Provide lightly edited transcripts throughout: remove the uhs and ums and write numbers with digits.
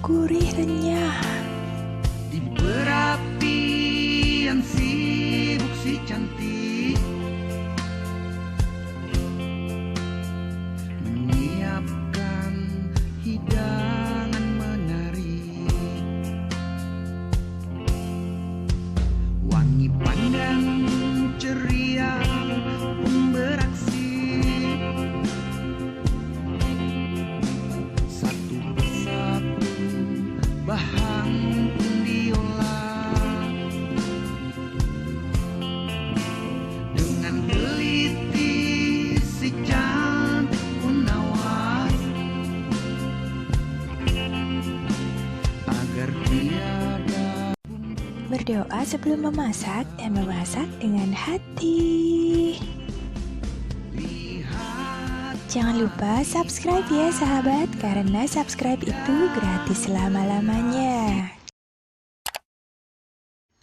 gurih renyah. Di perapian sibuk si cantik menyiapkan hidangan menarik. Wangi pandan ceria pun beraksi, satu persatu bahan pun diolah dengan teliti. Si cantik pun awas agar tiada Berdoa sebelum memasak dan memasak dengan hati. lihat. Jangan lupa subscribe ya sahabat, karena subscribe itu gratis selama-lamanya.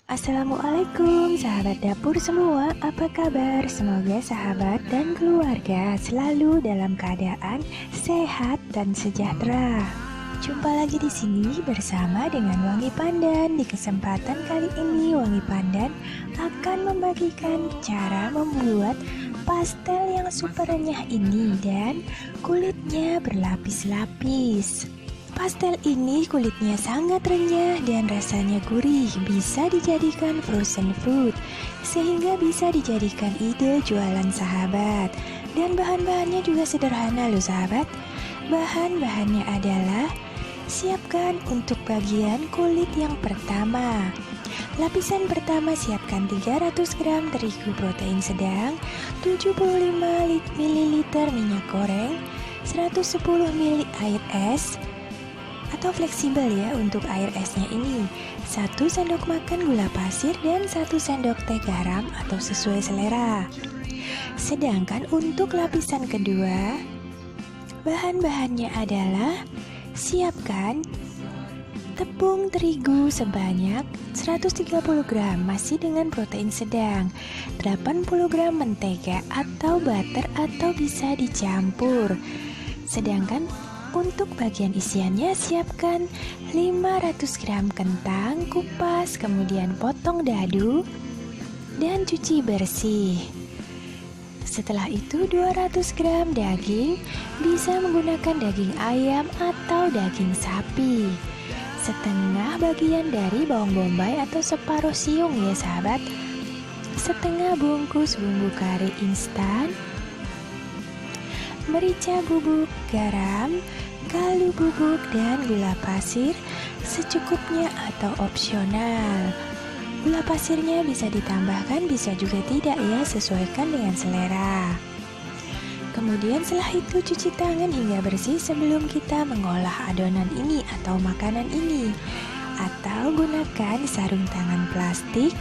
Assalamualaikum sahabat dapur semua, apa kabar? Semoga sahabat dan keluarga selalu dalam keadaan sehat dan sejahtera. Jumpa lagi di sini bersama dengan Wangi Pandan. Di kesempatan kali ini Wangi Pandan akan membagikan cara membuat pastel yang super renyah ini dan kulitnya berlapis-lapis. Pastel ini kulitnya sangat renyah dan rasanya gurih, bisa dijadikan frozen food, sehingga bisa dijadikan ide jualan sahabat. Dan bahan-bahannya juga sederhana loh sahabat. Bahan-bahannya adalah: siapkan untuk bagian kulit yang pertama. Lapisan pertama siapkan 300 gram terigu protein sedang, 75 ml minyak goreng, 110 ml air es atau fleksibel ya untuk air esnya ini, 1 sendok makan gula pasir dan 1 sendok teh garam atau sesuai selera. Sedangkan untuk lapisan kedua, bahan-bahannya adalah: siapkan tepung terigu sebanyak 130 gram masih dengan protein sedang, 80 gram mentega atau butter atau bisa dicampur. Sedangkan untuk bagian isiannya siapkan 500 gram kentang, kupas, kemudian potong dadu dan cuci bersih. Setelah itu 200 gram daging, bisa menggunakan daging ayam atau daging sapi. Setengah bagian dari bawang bombay atau separuh siung ya sahabat. Setengah bungkus bumbu kari instan, merica bubuk, garam, kaldu bubuk, dan gula pasir secukupnya atau opsional. Gula pasirnya bisa ditambahkan, bisa juga tidak ya, sesuaikan dengan selera. Kemudian setelah itu cuci tangan hingga bersih sebelum kita mengolah adonan ini atau makanan ini. Atau gunakan sarung tangan plastik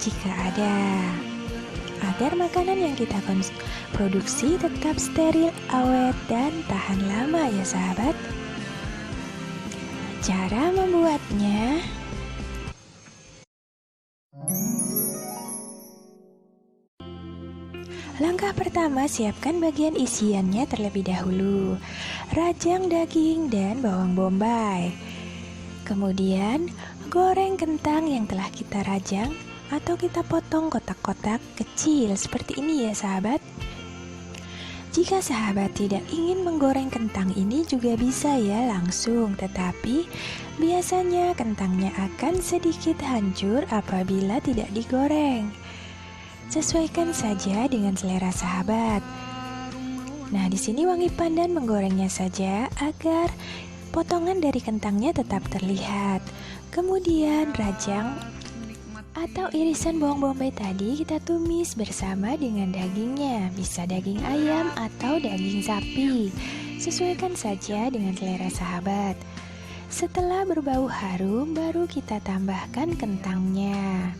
jika ada, agar makanan yang kita produksi tetap steril, awet, dan tahan lama ya sahabat. Cara membuatnya: langkah pertama, siapkan bagian isiannya terlebih dahulu. Rajang daging dan bawang bombay. Kemudian goreng kentang yang telah kita rajang atau kita potong kotak-kotak kecil seperti ini ya sahabat. Jika sahabat tidak ingin menggoreng kentang ini juga bisa ya langsung, tetapi biasanya kentangnya akan sedikit hancur apabila tidak digoreng. Sesuaikan saja dengan selera sahabat. Nah, di sini Wangi Pandan menggorengnya saja agar potongan dari kentangnya tetap terlihat. Kemudian rajang atau irisan bawang bombay tadi kita tumis bersama dengan dagingnya, bisa daging ayam atau daging sapi. Sesuaikan saja dengan selera sahabat. Setelah berbau harum, baru kita tambahkan kentangnya.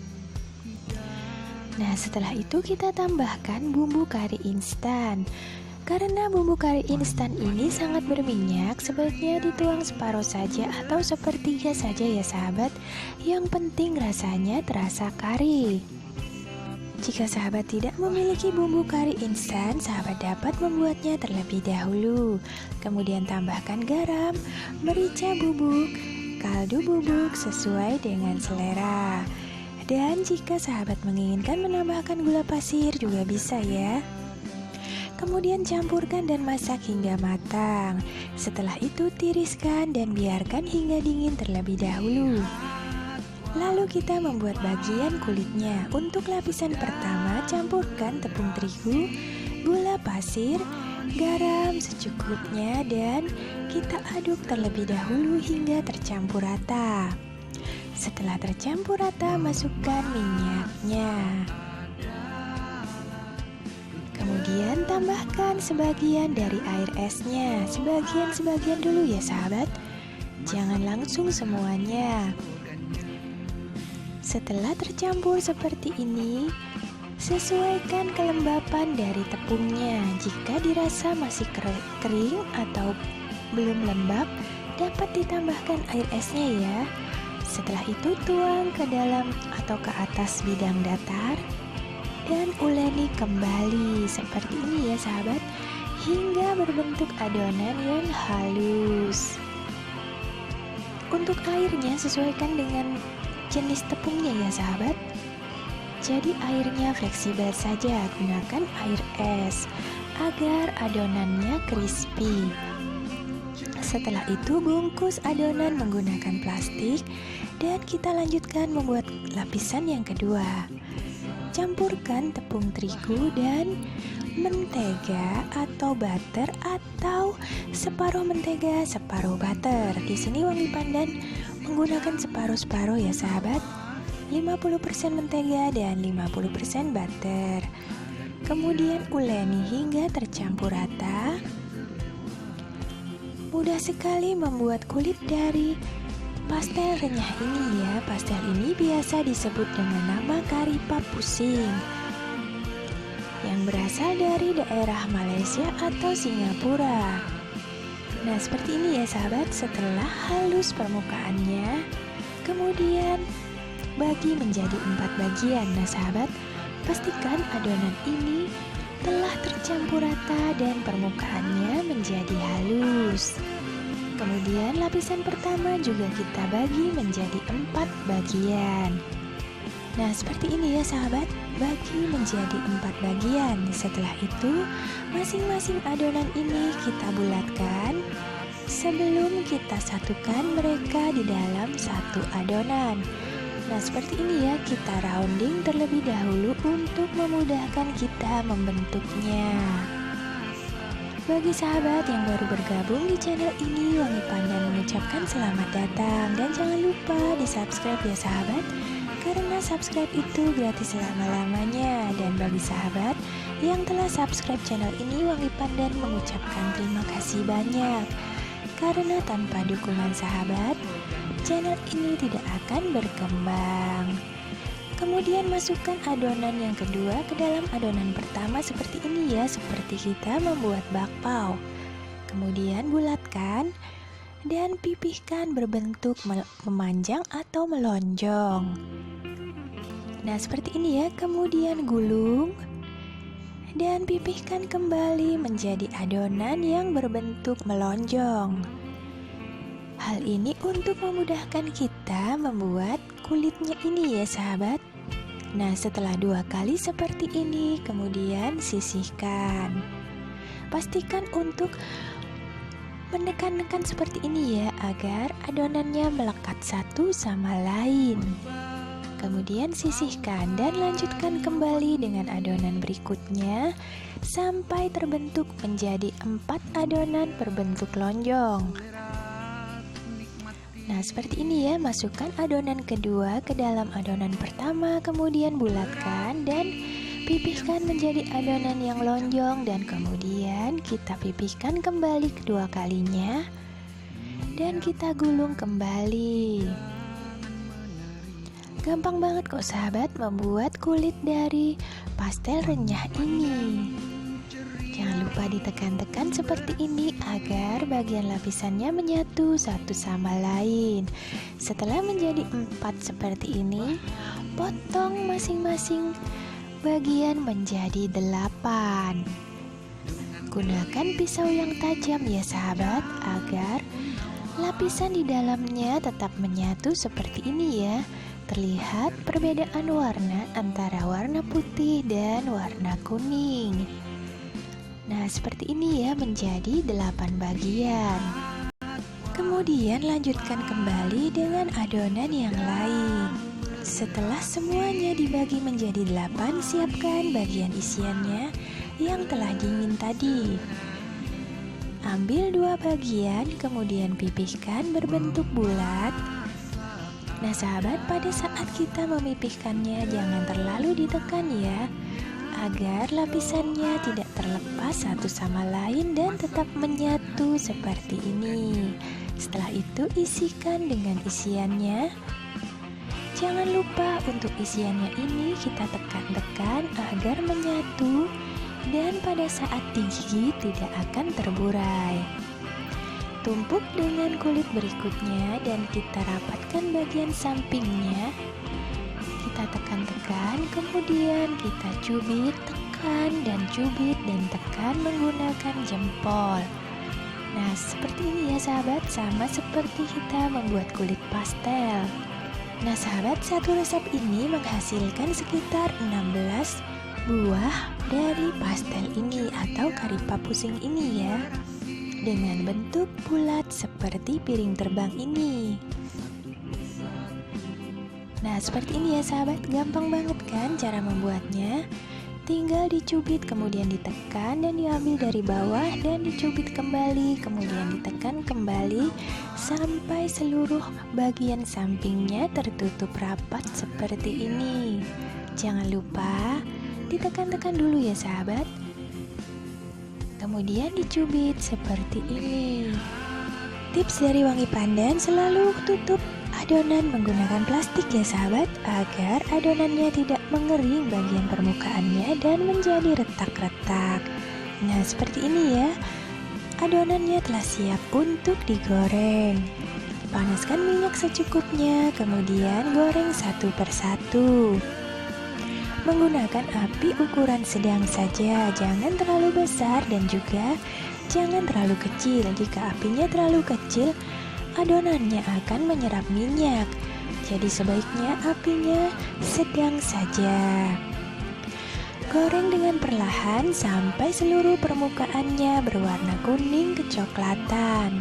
Nah, setelah itu kita tambahkan bumbu kari instan. Karena bumbu kari instan ini sangat berminyak, sebaiknya dituang separuh saja atau sepertiga saja ya sahabat. Yang penting rasanya terasa kari. Jika sahabat tidak memiliki bumbu kari instan, sahabat dapat membuatnya terlebih dahulu. Kemudian tambahkan garam, merica bubuk, kaldu bubuk sesuai dengan selera. Dan jika sahabat menginginkan menambahkan gula pasir juga bisa ya. Kemudian campurkan dan masak hingga matang. Setelah itu tiriskan dan biarkan hingga dingin terlebih dahulu. Lalu kita membuat bagian kulitnya. Untuk lapisan pertama, campurkan tepung terigu, gula pasir, garam secukupnya, dan kita aduk terlebih dahulu hingga tercampur rata. Setelah tercampur rata, masukkan minyaknya. Kemudian tambahkan sebagian dari air esnya. Sebagian-sebagian dulu ya sahabat. Jangan langsung semuanya. Setelah tercampur seperti ini, sesuaikan kelembapan dari tepungnya. Jika dirasa masih kering atau belum lembab, dapat ditambahkan air esnya ya. Setelah itu tuang ke dalam atau ke atas bidang datar dan uleni kembali seperti ini ya sahabat, hingga berbentuk adonan yang halus. Untuk airnya sesuaikan dengan jenis tepungnya ya sahabat. Jadi airnya fleksibel saja, gunakan air es agar adonannya crispy. Setelah itu bungkus adonan menggunakan plastik dan kita lanjutkan membuat lapisan yang kedua. Campurkan tepung terigu dan mentega atau butter atau separuh mentega, separuh butter. Di sini Wangi Pandan menggunakan separuh-separuh ya sahabat. 50% mentega dan 50% butter. Kemudian uleni hingga tercampur rata. Mudah sekali membuat kulit dari pastel renyah ini ya. Pastel ini biasa disebut dengan nama kari pap pusing, yang berasal dari daerah Malaysia atau Singapura. Nah seperti ini ya sahabat. Setelah halus permukaannya, kemudian bagi menjadi 4 bagian. Nah sahabat, pastikan adonan ini telah tercampur rata dan permukaannya menjadi halus. Kemudian lapisan pertama juga kita bagi menjadi 4 bagian. Nah seperti ini ya sahabat, bagi menjadi 4 bagian. Setelah itu masing-masing adonan ini kita bulatkan sebelum kita satukan mereka di dalam satu adonan. Nah seperti ini ya, kita rounding terlebih dahulu untuk memudahkan kita membentuknya. Bagi sahabat yang baru bergabung di channel ini, Wangi Pandan mengucapkan selamat datang. Dan jangan lupa di subscribe ya sahabat, karena subscribe itu gratis selama-lamanya. Dan bagi sahabat yang telah subscribe channel ini, Wangi Pandan mengucapkan terima kasih banyak. Karena tanpa dukungan sahabat, channel ini tidak akan berkembang. Kemudian masukkan adonan yang kedua ke dalam adonan pertama seperti ini ya, seperti kita membuat bakpao. Kemudian bulatkan dan pipihkan berbentuk memanjang atau melonjong. Nah seperti ini ya. Kemudian gulung dan pipihkan kembali menjadi adonan yang berbentuk melonjong. Hal ini untuk memudahkan kita membuat kulitnya ini ya sahabat. Nah setelah 2 kali seperti ini, kemudian sisihkan. Pastikan untuk menekan-nekan seperti ini ya, agar adonannya melekat satu sama lain. Kemudian sisihkan dan lanjutkan kembali dengan adonan berikutnya sampai terbentuk menjadi 4 adonan berbentuk lonjong. Nah seperti ini ya, masukkan adonan kedua ke dalam adonan pertama, kemudian bulatkan dan pipihkan menjadi adonan yang lonjong, dan kemudian kita pipihkan kembali kedua kalinya dan kita gulung kembali. Gampang banget kok sahabat membuat kulit dari pastel renyah ini. Jangan lupa ditekan-tekan seperti ini agar bagian lapisannya menyatu satu sama lain. Setelah menjadi 4 seperti ini, potong masing-masing bagian menjadi 8. Gunakan pisau yang tajam ya sahabat, agar lapisan di dalamnya tetap menyatu seperti ini ya. Terlihat perbedaan warna antara warna putih dan warna kuning. Nah, seperti ini ya, menjadi 8 bagian. Kemudian lanjutkan kembali dengan adonan yang lain. Setelah semuanya dibagi menjadi 8, siapkan bagian isiannya yang telah dingin tadi. Ambil 2 bagian, kemudian pipihkan berbentuk bulat. Nah sahabat, pada saat kita memipihkannya jangan terlalu ditekan ya, agar lapisannya tidak terlepas satu sama lain dan tetap menyatu seperti ini. Setelah itu isikan dengan isiannya. Jangan lupa untuk isiannya ini kita tekan-tekan agar menyatu dan pada saat digigit tidak akan terburai. Tumpuk dengan kulit berikutnya dan kita rapatkan bagian sampingnya. Kita tekan-tekan, kemudian kita cubit, tekan dan cubit dan tekan menggunakan jempol. Nah, seperti ini ya sahabat, sama seperti kita membuat kulit pastel. Nah sahabat, satu resep ini menghasilkan sekitar 16 buah dari pastel ini atau karipa pusing ini ya, dengan bentuk bulat seperti piring terbang ini. Nah seperti ini ya sahabat, gampang banget kan cara membuatnya. Tinggal dicubit, kemudian ditekan dan diambil dari bawah dan dicubit kembali, kemudian ditekan kembali sampai seluruh bagian sampingnya tertutup rapat seperti ini. Jangan lupa ditekan-tekan dulu ya sahabat. Kemudian dicubit seperti ini. Tips dari Wangi Pandan, selalu tutup adonan menggunakan plastik ya sahabat, agar adonannya tidak mengering bagian permukaannya dan menjadi retak-retak. Nah seperti ini ya, adonannya telah siap untuk digoreng. Panaskan minyak secukupnya, kemudian goreng satu persatu. Menggunakan api ukuran sedang saja, jangan terlalu besar dan juga jangan terlalu kecil. Jika apinya terlalu kecil, adonannya akan menyerap minyak. Jadi sebaiknya apinya sedang saja. Goreng dengan perlahan sampai seluruh permukaannya berwarna kuning kecoklatan.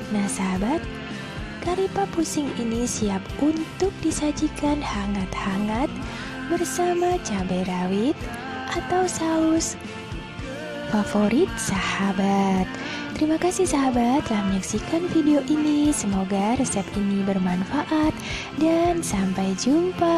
Nah sahabat, karipa pusing ini siap untuk disajikan hangat-hangat bersama cabai rawit atau saus favorit sahabat. Terima kasih sahabat telah menyaksikan video ini. Semoga resep ini bermanfaat dan sampai jumpa.